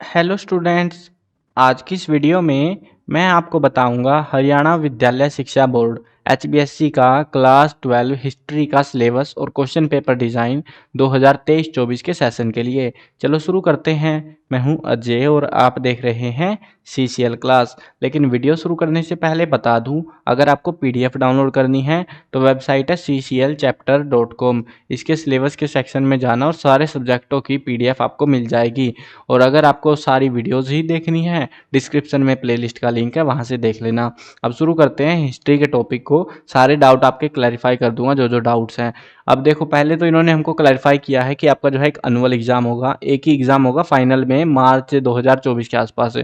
Hello students. आज की इस वीडियो में मैं आपको बताऊंगा हरियाणा विद्यालय शिक्षा बोर्ड HBSC का क्लास 12 हिस्ट्री का सिलेबस और क्वेश्चन पेपर डिज़ाइन 2023-24 के सेशन के लिए। चलो शुरू करते हैं। मैं हूं अजय और आप देख रहे हैं CCL क्लास। लेकिन वीडियो शुरू करने से पहले बता दूं, अगर आपको PDF डाउनलोड करनी है तो वेबसाइट है cclchapter.com। इसके सिलेबस के सेक्शन में जाना और सारे सब्जेक्टों की PDF आपको मिल जाएगी। और अगर आपको सारी वीडियोज़ ही देखनी है, डिस्क्रिप्शन में प्लेलिस्ट का लिंक है, वहाँ से देख लेना। अब शुरू करते हैं हिस्ट्री के टॉपिक को। सारे डाउट आपके क्लैरिफाई कर दूंगा जो जो डाउट्स हैं। अब देखो, पहले तो इन्होंने हमको क्लैरिफाई किया है कि आपका जो है एक एनुअल एग्जाम होगा, एक ही एग्जाम होगा फाइनल में मार्च 2024 के आसपास।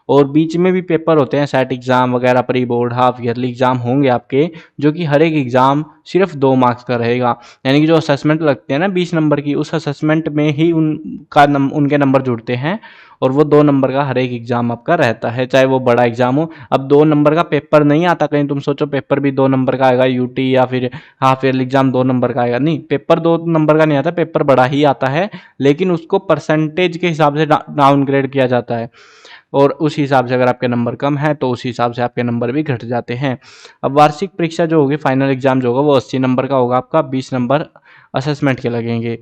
और बीच में भी पेपर होते हैं, सेट एग्जाम वगैरह, pre board, half yearly exam होंगे आपके, जो कि हर एक एग्जाम सिर्फ 2 मार्क्स का रहेगा। यानी कि जो असेसमेंट लगते हैं ना 20 नंबर की, उस असेसमेंट में ही उनके नंबर जुड़ते हैं और वो 2 नंबर का हर एक एग्जाम आपका रहता है, चाहे वो बड़ा एग्जाम हो। अब 2 नंबर का पेपर नहीं आता, कहीं तुम सोचो पेपर भी 2 नंबर का आएगा, यूटी या फिर हाफ ईयरली एग्जाम 2 नंबर का आएगा। नहीं, पेपर 2 नंबर का नहीं आता, पेपर बड़ा ही आता है, लेकिन उसको परसेंटेज के हिसाब से डाउनग्रेड किया जाता है। और उस हिसाब से अगर आपके नंबर कम है तो उस हिसाब से आपके नंबर भी घट जाते हैं। अब वार्षिक परीक्षा जो होगी, फाइनल एग्जाम जो होगा, वो 80 नंबर का होगा आपका, 20 नंबर असेसमेंट के लगेंगे।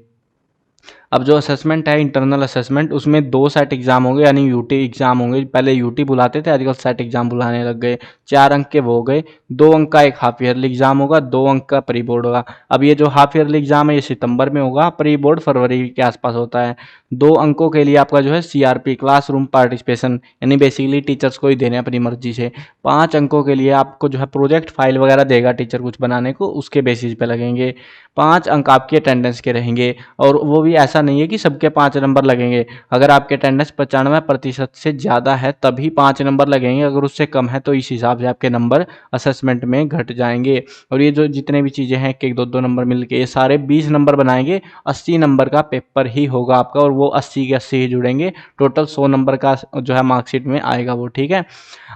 अब जो असेसमेंट है, इंटरनल असेसमेंट, उसमें 2 सेट एग्जाम होंगे, यानी यूटी एग्जाम होंगे। पहले यूटी बुलाते थे, आजकल सेट एग्जाम बुलाने लग गए। 4 अंक के वो हो गए। 2 अंक का एक हाफ ईयरली एग्जाम होगा, 2 अंक का प्री बोर्ड होगा। अब ये जो हाफ ईयरली एग्जाम है ये सितंबर में होगा, प्री बोर्ड फरवरी के आसपास होता है। 2 अंकों के लिए आपका जो है CRP, क्लासरूम पार्टिसिपेशन, यानी बेसिकली टीचर्स को ही देने अपनी मर्जी से। 5 अंकों के लिए आपको जो है प्रोजेक्ट फाइल वगैरह देगा टीचर कुछ बनाने को, उसके बेसिस पे लगेंगे। 5 अंक आपके अटेंडेंस के रहेंगे, और वो भी ऐसा नहीं है कि सबके 5 नंबर लगेंगे। अगर आपके अटेंडेंस 95% से ज़्यादा है तभी 5 नंबर लगेंगे, अगर उससे कम है तो इस हिसाब से आपके नंबर असेसमेंट में घट जाएंगे। और ये जो जितने भी चीज़ें हैं, 1 1 2 2 नंबर मिलके ये सारे 20 नंबर बनाएंगे। 80 नंबर का पेपर ही होगा आपका, और वो 80 के 80 ही जुड़ेंगे। टोटल 100 नंबर का जो है मार्कशीट में आएगा वो, ठीक है।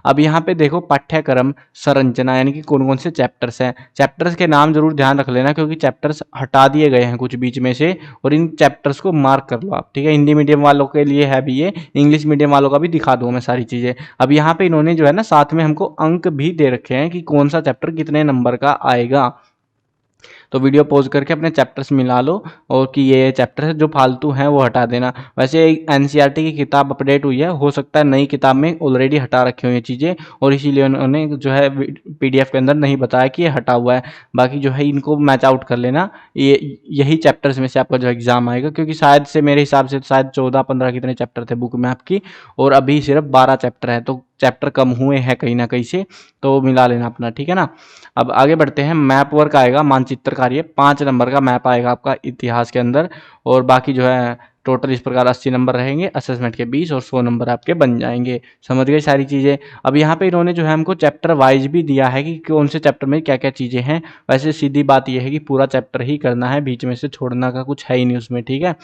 अब यहाँ पे देखो पाठ्यक्रम संरचना, यानी कि कौन कौन से चैप्टर्स हैं। चैप्टर्स के नाम जरूर ध्यान रख लेना, क्योंकि चैप्टर्स हटा दिए गए हैं कुछ बीच में से, और इन चैप्टर्स को मार्क कर लो आप, ठीक है। हिंदी मीडियम वालों के लिए है भी ये, इंग्लिश मीडियम वालों का भी दिखा दूंगा मैं सारी चीज़ें। अब यहाँ पे इन्होंने जो है ना साथ में हमको अंक भी दे रखे हैं कि कौन सा चैप्टर कितने नंबर का आएगा। तो वीडियो पॉज करके अपने चैप्टर्स मिला लो, और कि ये चैप्टर है जो फालतू हैं वो हटा देना। वैसे NCERT की किताब अपडेट हुई है, हो सकता है नई किताब में ऑलरेडी हटा रखी हुई ये चीज़ें, और इसीलिए उन्होंने जो है PDF के अंदर नहीं बताया कि ये हटा हुआ है। बाकी जो है इनको मैच आउट कर लेना, ये यही चैप्टर्स में से आपका जो एग्जाम आएगा, क्योंकि शायद से मेरे हिसाब से शायद 14-15 कितने चैप्टर थे बुक में आपकी, और अभी सिर्फ 12 चैप्टर है, तो चैप्टर कम हुए हैं कहीं ना कहीं से, तो मिला लेना अपना, ठीक है ना। अब आगे बढ़ते हैं। मैप वर्क आएगा, मानचित्र कार्य, 5 नंबर का मैप आएगा आपका इतिहास के अंदर। और बाकी जो है टोटल इस प्रकार 80 नंबर रहेंगे, असेसमेंट के 20 और 100 नंबर आपके बन जाएंगे। समझ गए सारी चीज़ें। अब यहाँ पे इन्होंने जो है हमको चैप्टर वाइज भी दिया है कि कौन से चैप्टर में क्या क्या चीज़ें हैं। वैसे सीधी बात यह है कि पूरा चैप्टर ही करना है, बीच में से छोड़ना का कुछ है ही नहीं उसमें, ठीक है।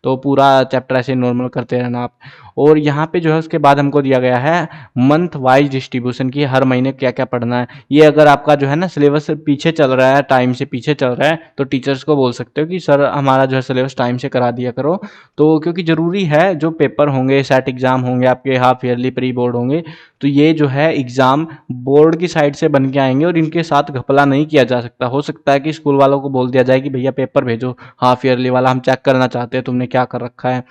तो पूरा चैप्टर ऐसे नॉर्मल करते रहना आप। और यहाँ पे जो है उसके बाद हमको दिया गया है मंथ वाइज डिस्ट्रीब्यूशन की, हर महीने क्या क्या पढ़ना है। ये अगर आपका जो है ना सिलेबस पीछे चल रहा है, टाइम से पीछे चल रहा है, तो टीचर्स को बोल सकते हो कि सर हमारा जो है सिलेबस टाइम से करा दिया करो। तो क्योंकि ज़रूरी है, जो पेपर होंगे, सेट एग्ज़ाम होंगे आपके, हाफ ईयरली, प्री बोर्ड होंगे, तो ये जो है एग्ज़ाम बोर्ड की साइड से बन के आएंगे, और इनके साथ घपला नहीं किया जा सकता। हो सकता है कि स्कूल वालों को बोल दिया जाए कि भैया पेपर भेजो हाफ ईयरली वाला, हम चेक करना चाहते हैं तुमने क्या कर रखा है।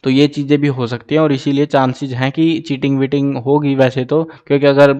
तो ये चीज़ें भी हो सकती हैं, और इसीलिए चांसेस हैं कि चीटिंग वीटिंग होगी वैसे तो, क्योंकि अगर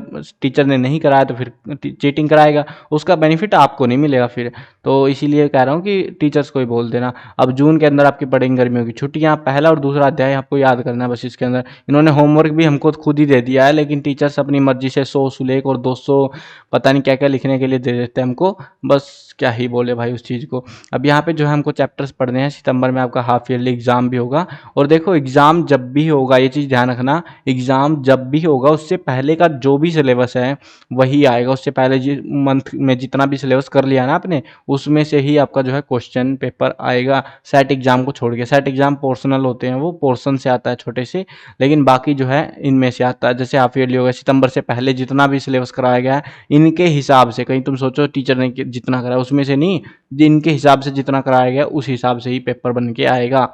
टीचर ने नहीं कराया तो फिर चीटिंग कराएगा, उसका बेनिफिट आपको नहीं मिलेगा फिर। तो इसीलिए कह रहा हूँ कि टीचर्स को ही बोल देना। अब जून के अंदर आपकी पड़ेंगी गर्मियों की छुट्टियाँ, पहला और दूसरा अध्याय आपको याद करना है बस इसके अंदर। इन्होंने होमवर्क भी हमको खुद ही दे दिया है, लेकिन टीचर्स अपनी मर्जी से 100 सुलेख और 200 पता नहीं क्या क्या लिखने के लिए दे देते हैं हमको। बस क्या ही बोले भाई उस चीज़ को। अब यहाँ पे जो है हमको चैप्टर्स पढ़ने हैं। सितंबर में आपका हाफ ईयरली एग्जाम भी होगा। और देखो एग्ज़ाम जब भी होगा, ये चीज़ ध्यान रखना, एग्ज़ाम जब भी होगा उससे पहले का जो भी सिलेबस है वही आएगा। उससे पहले मंथ में जितना भी सिलेबस कर लिया ना आपने, उसमें से ही आपका जो है क्वेश्चन पेपर आएगा, सेट एग्ज़ाम को छोड़ के। सेट एग्ज़ाम पोर्शनल होते हैं, वो पोर्शन से आता है छोटे से, लेकिन बाकी जो है इनमें से आता है। जैसे हाफ ईयरली होगा, सितंबर से पहले जितना भी सिलेबस कराया गया है इनके हिसाब से, कहीं तुम सोचो टीचर ने जितना कराया उसमें से नहीं, जिनके हिसाब से जितना कराया गया उस हिसाब से ही पेपर बन के आएगा।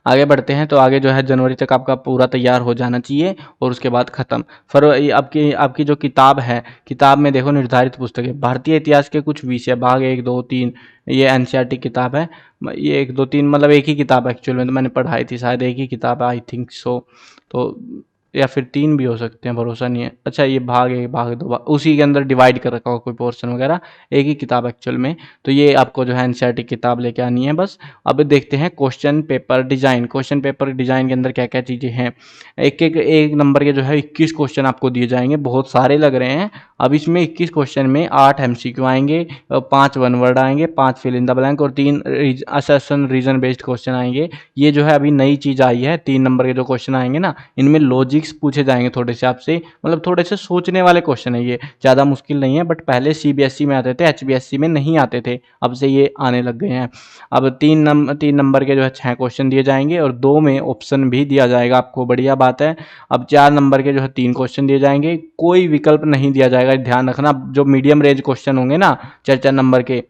आगे बढ़ते हैं, तो आगे जो है जनवरी तक आपका पूरा तैयार हो जाना चाहिए और उसके बाद ख़त्म। फरवरी आपकी आपकी जो किताब है, किताब में देखो निर्धारित पुस्तकें, भारतीय इतिहास के कुछ विषय, भाग 1, 2, 3, ये एनसीईआरटी किताब है। ये 1, 2, 3 मतलब एक ही किताब एक्चुअल में, तो मैंने पढ़ाई थी शायद एक ही किताब है, आई थिंक सो। तो या फिर 3 भी हो सकते हैं, भरोसा नहीं है। अच्छा, ये भाग 1, भाग 2, उसी के अंदर डिवाइड कर रखा होगा कोई पोर्शन वगैरह, एक ही किताब एक्चुअल में। तो ये आपको जो है एनसीईआरटी किताब लेके आनी है बस। अब देखते हैं question paper design. Question paper design के अंदर क्या क्या चीजें हैं। एक नंबर के जो है 21 क्वेश्चन आपको दिए जाएंगे, बहुत सारे लग रहे हैं। अब इसमें 21 क्वेश्चन में 8 एमसीक्यू आएंगे, 5 वन वर्ड आएंगे, 5 फिल इन द ब्लैंक और 3 असर्शन रीजन बेस्ड क्वेश्चन आएंगे। ये जो है अभी नई चीज आई है, 3 नंबर के जो क्वेश्चन आएंगे ना, इनमें लॉजिक्स पूछे जाएंगे थोड़े से आपसे, मतलब थोड़े से सोचने वाले क्वेश्चन है, ये ज़्यादा मुश्किल नहीं है। बट पहले सीबीएसई में आते थे, एचबीएससी में नहीं आते थे, अब से ये आने लग गए हैं। अब 3 नंबर के जो है 6 क्वेश्चन दिए जाएंगे और 2 में ऑप्शन भी दिया जाएगा आपको, बढ़िया बात है। अब 4 नंबर के जो है 3 क्वेश्चन दिए जाएंगे, कोई विकल्प नहीं दिया जाएगा, ध्यान रखना। जो मीडियम रेंज क्वेश्चन होंगे ना 4-4 नंबर के,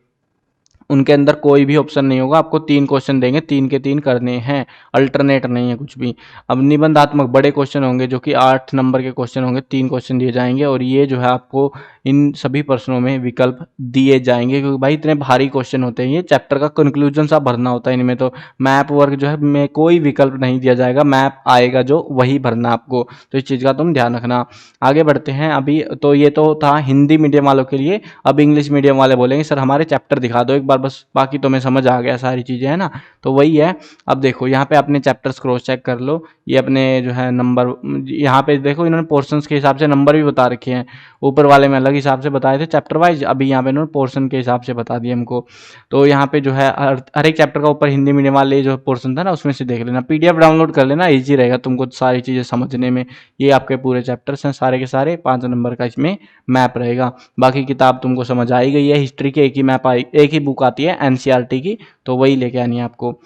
उनके अंदर कोई भी ऑप्शन नहीं होगा, आपको 3 क्वेश्चन देंगे, 3 के 3 करने हैं, अल्टरनेट नहीं है कुछ भी। अब निबंधात्मक बड़े क्वेश्चन होंगे जो कि 8 नंबर के क्वेश्चन होंगे, 3 क्वेश्चन दिए जाएंगे और ये जो है आपको इन सभी प्रश्नों में विकल्प दिए जाएंगे, क्योंकि भाई इतने भारी क्वेश्चन होते हैं, ये चैप्टर का कंक्लूजन सा भरना होता है इनमें। तो मैप वर्क जो है में कोई विकल्प नहीं दिया जाएगा, मैप आएगा जो वही भरना आपको, तो इस चीज़ का तुम ध्यान रखना। आगे बढ़ते हैं। अभी तो ये तो था हिंदी मीडियम वालों के लिए। अब इंग्लिश मीडियम वाले बोलेंगे सर हमारे चैप्टर दिखा दो एक बार बस, बाकी तो मैं समझ आ गया सारी चीज़ें, है ना। तो वही है। अब देखो यहाँ पे अपने चैप्टर्स क्रॉस चेक कर लो, ये अपने जो है नंबर, यहाँ पे देखो इन्होंने पोर्शंस के हिसाब से नंबर भी बता रखे हैं। ऊपर वाले में अलग हिसाब से बताए थे चैप्टर वाइज, अभी यहाँ पे इन्होंने पोर्शन के हिसाब से बता दिया हमको। तो यहाँ पे जो है हर एक चैप्टर का ऊपर हिंदी मीडियम वाले जो पोर्शन था ना उसमें से देख लेना, पीडीएफ डाउनलोड कर लेना, ईजी रहेगा तुमको सारी चीज़ें समझने में। ये आपके पूरे चैप्टर्स हैं सारे के सारे, 5 नंबर का इसमें मैप रहेगा। बाकी किताब तुमको समझ आई गई है, हिस्ट्री की एक ही मैप आई, एक ही बुक आती है एनसीईआरटी की, तो वही लेके आनी है आपको।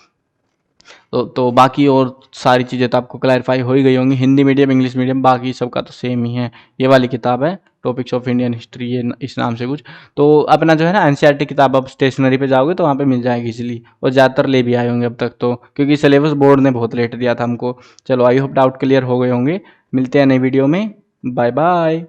तो बाकी और सारी चीज़ें तो आपको क्लैरिफाई हो ही गई होंगी, हिंदी मीडियम इंग्लिश मीडियम बाकी सबका तो सेम ही है। ये वाली किताब है टॉपिक्स ऑफ इंडियन हिस्ट्री, ये इस नाम से कुछ। तो अपना जो है ना एनसीईआरटी किताब अब स्टेशनरी पे जाओगे तो वहाँ पे मिल जाएगी इजीली, और ज़्यादातर ले भी आए होंगे अब तक तो, क्योंकि सिलेबस बोर्ड ने बहुत लेट दिया था हमको। चलो आई होप डाउट क्लियर हो गए होंगे। मिलते हैं नई वीडियो में, बाय बाय।